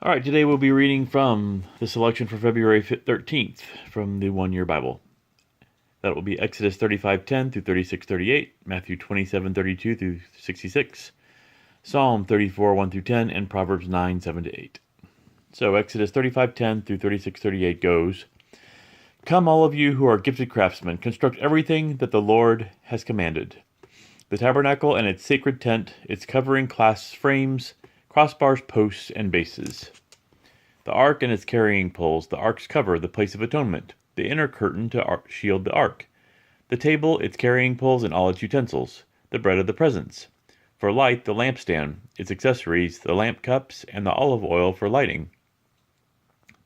All right, today we'll be reading from the selection for February 13th from the One Year Bible. That will be Exodus 35:10 through 36:38, Matthew 27:32 through 66, Psalm 34:1 through 10, and Proverbs 9:7 to 8. So Exodus 35:10 through 36:38 goes, "Come, all of you who are gifted craftsmen, construct everything that the Lord has commanded. The tabernacle and its sacred tent, its covering, clasps, frames, crossbars, posts, and bases. The ark and its carrying poles, the ark's cover, the place of atonement, the inner curtain to shield the ark, the table, its carrying poles, and all its utensils, the bread of the presence. For light, the lampstand, its accessories, the lamp cups, and the olive oil for lighting,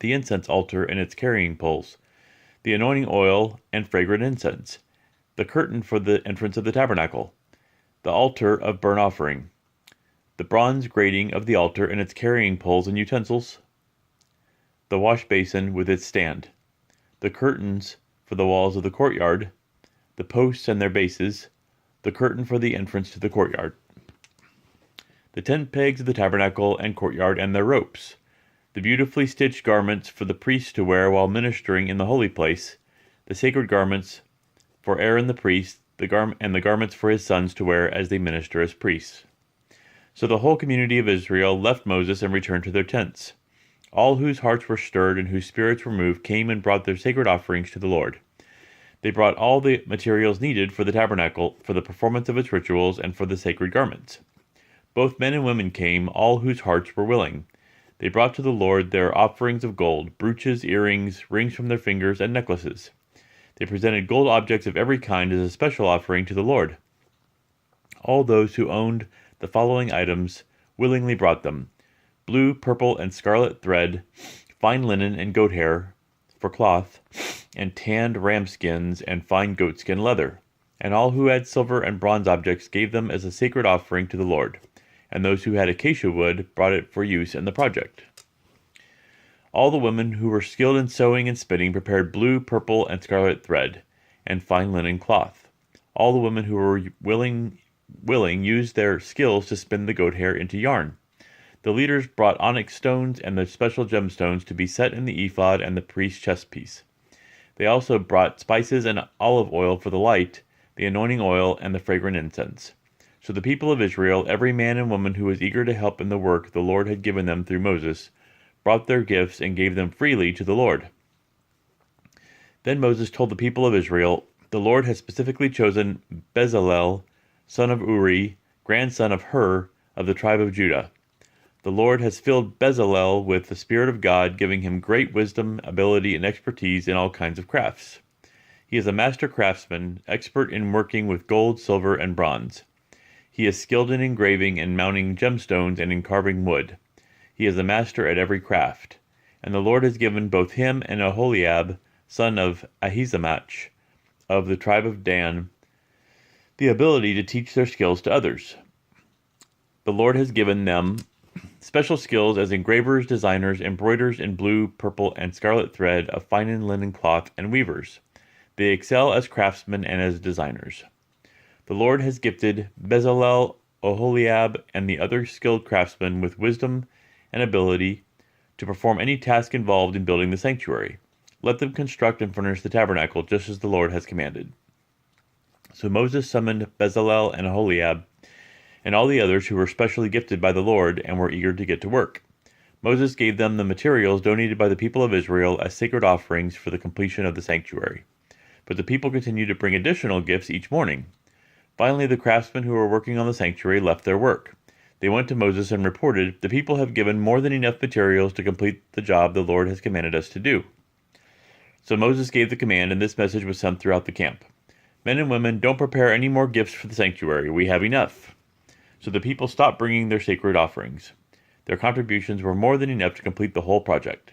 the incense altar and its carrying poles, the anointing oil and fragrant incense, the curtain for the entrance of the tabernacle, the altar of burnt offering, the bronze grating of the altar and its carrying poles and utensils, the wash basin with its stand, the curtains for the walls of the courtyard, the posts and their bases, the curtain for the entrance to the courtyard, the tent pegs of the tabernacle and courtyard and their ropes, the beautifully stitched garments for the priests to wear while ministering in the holy place, the sacred garments for Aaron the priest, and the garments for his sons to wear as they minister as priests." So the whole community of Israel left Moses and returned to their tents. All whose hearts were stirred and whose spirits were moved came and brought their sacred offerings to the Lord. They brought all the materials needed for the tabernacle, for the performance of its rituals, and for the sacred garments. Both men and women came, all whose hearts were willing. They brought to the Lord their offerings of gold, brooches, earrings, rings from their fingers, and necklaces. They presented gold objects of every kind as a special offering to the Lord. All those who owned the following items willingly brought them: blue, purple, and scarlet thread, fine linen and goat hair for cloth, and tanned ram skins and fine goatskin leather. And all who had silver and bronze objects gave them as a sacred offering to the Lord, and those who had acacia wood brought it for use in the project. All the women who were skilled in sewing and spinning prepared blue, purple, and scarlet thread, and fine linen cloth. All the women who were willing used their skills to spin the goat hair into yarn. The leaders brought onyx stones and the special gemstones to be set in the ephod and the priest's chest piece. They also brought spices and olive oil for the light, the anointing oil, and the fragrant incense. So the people of Israel, every man and woman who was eager to help in the work the Lord had given them through Moses, brought their gifts and gave them freely to the Lord. Then Moses told the people of Israel, "The Lord has specifically chosen Bezalel, son of Uri, grandson of Hur, of the tribe of Judah. The Lord has filled Bezalel with the Spirit of God, giving him great wisdom, ability, and expertise in all kinds of crafts. He is a master craftsman, expert in working with gold, silver, and bronze. He is skilled in engraving and mounting gemstones and in carving wood. He is a master at every craft. And the Lord has given both him and Aholiab, son of Ahisamach, of the tribe of Dan, the ability to teach their skills to others. The Lord has given them special skills as engravers, designers, embroiderers in blue, purple, and scarlet thread of fine and linen cloth, and weavers. They excel as craftsmen and as designers. The Lord has gifted Bezalel, Aholiab, and the other skilled craftsmen with wisdom and ability to perform any task involved in building the sanctuary. Let them construct and furnish the tabernacle just as the Lord has commanded." So Moses summoned Bezalel and Aholiab and all the others who were specially gifted by the Lord and were eager to get to work. Moses gave them the materials donated by the people of Israel as sacred offerings for the completion of the sanctuary. But the people continued to bring additional gifts each morning. Finally, the craftsmen who were working on the sanctuary left their work. They went to Moses and reported, "The people have given more than enough materials to complete the job the Lord has commanded us to do." So Moses gave the command, and this message was sent throughout the camp: "Men and women, don't prepare any more gifts for the sanctuary. We have enough." So the people stopped bringing their sacred offerings. Their contributions were more than enough to complete the whole project.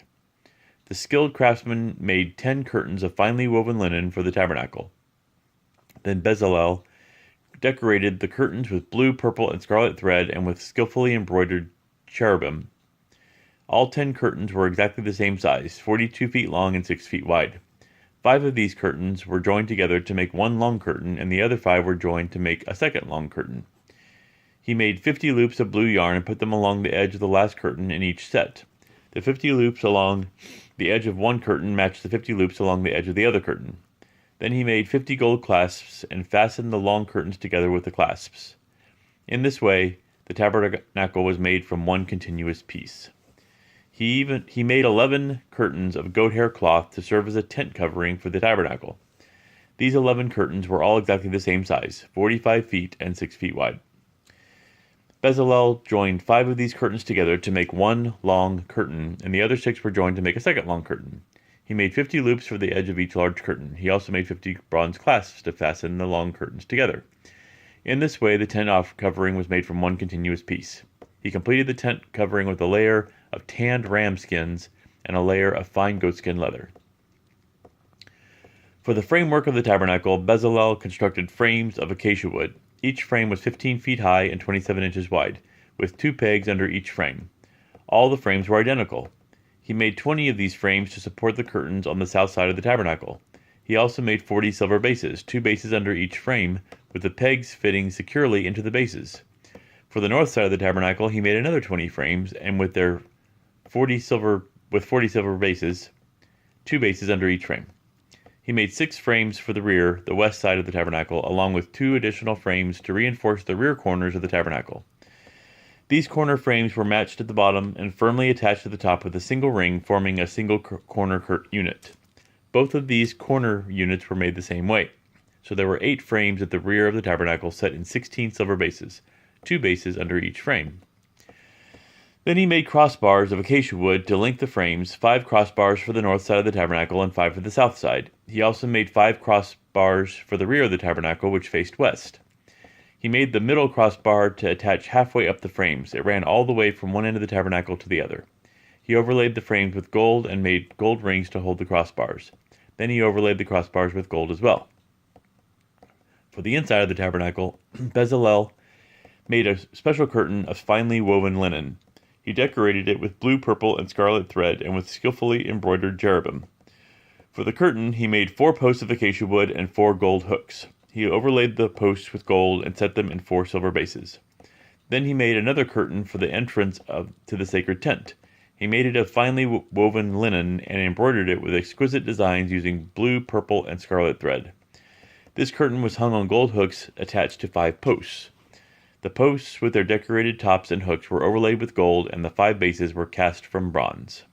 The skilled craftsmen made 10 curtains of finely woven linen for the tabernacle. Then Bezalel decorated the curtains with blue, purple, and scarlet thread and with skillfully embroidered cherubim. All 10 curtains were exactly the same size, 42 feet long and 6 feet wide. 5 of these curtains were joined together to make one long curtain, and the other 5 were joined to make a second long curtain. He made 50 loops of blue yarn and put them along the edge of the last curtain in each set. The 50 loops along the edge of one curtain matched the 50 loops along the edge of the other curtain. Then he made 50 gold clasps and fastened the long curtains together with the clasps. In this way, the tabernacle was made from one continuous piece. He made 11 curtains of goat hair cloth to serve as a tent covering for the tabernacle. These 11 curtains were all exactly the same size, 45 feet and 6 feet wide. Bezalel joined 5 of these curtains together to make one long curtain, and the other 6 were joined to make a second long curtain. He made 50 loops for the edge of each large curtain. He also made 50 bronze clasps to fasten the long curtains together. In this way, the tent covering was made from one continuous piece. He completed the tent covering with a layer of tanned ram skins and a layer of fine goatskin leather. For the framework of the tabernacle, Bezalel constructed frames of acacia wood. Each frame was 15 feet high and 27 inches wide, with 2 pegs under each frame. All the frames were identical. He made 20 of these frames to support the curtains on the south side of the tabernacle. He also made 40 silver bases, 2 bases under each frame, with the pegs fitting securely into the bases. For the north side of the tabernacle, he made another 20 frames, and with 40 silver bases, 2 bases under each frame. He made 6 frames for the rear, the west side of the tabernacle, along with 2 additional frames to reinforce the rear corners of the tabernacle. These corner frames were matched at the bottom and firmly attached to the top with a single ring, forming a single corner unit. Both of these corner units were made the same way. So there were 8 frames at the rear of the tabernacle set in 16 silver bases, 2 bases under each frame. Then he made crossbars of acacia wood to link the frames, 5 crossbars for the north side of the tabernacle and 5 for the south side. He also made 5 crossbars for the rear of the tabernacle, which faced west. He made the middle crossbar to attach halfway up the frames. It ran all the way from one end of the tabernacle to the other. He overlaid the frames with gold and made gold rings to hold the crossbars. Then he overlaid the crossbars with gold as well. For the inside of the tabernacle, Bezalel made a special curtain of finely woven linen. He decorated it with blue, purple, and scarlet thread and with skillfully embroidered cherubim. For the curtain, he made 4 posts of acacia wood and 4 gold hooks. He overlaid the posts with gold and set them in 4 silver bases. Then he made another curtain for the entrance to the sacred tent. He made it of finely woven linen and embroidered it with exquisite designs using blue, purple, and scarlet thread. This curtain was hung on gold hooks attached to 5 posts. The posts with their decorated tops and hooks were overlaid with gold, and the 5 bases were cast from bronze.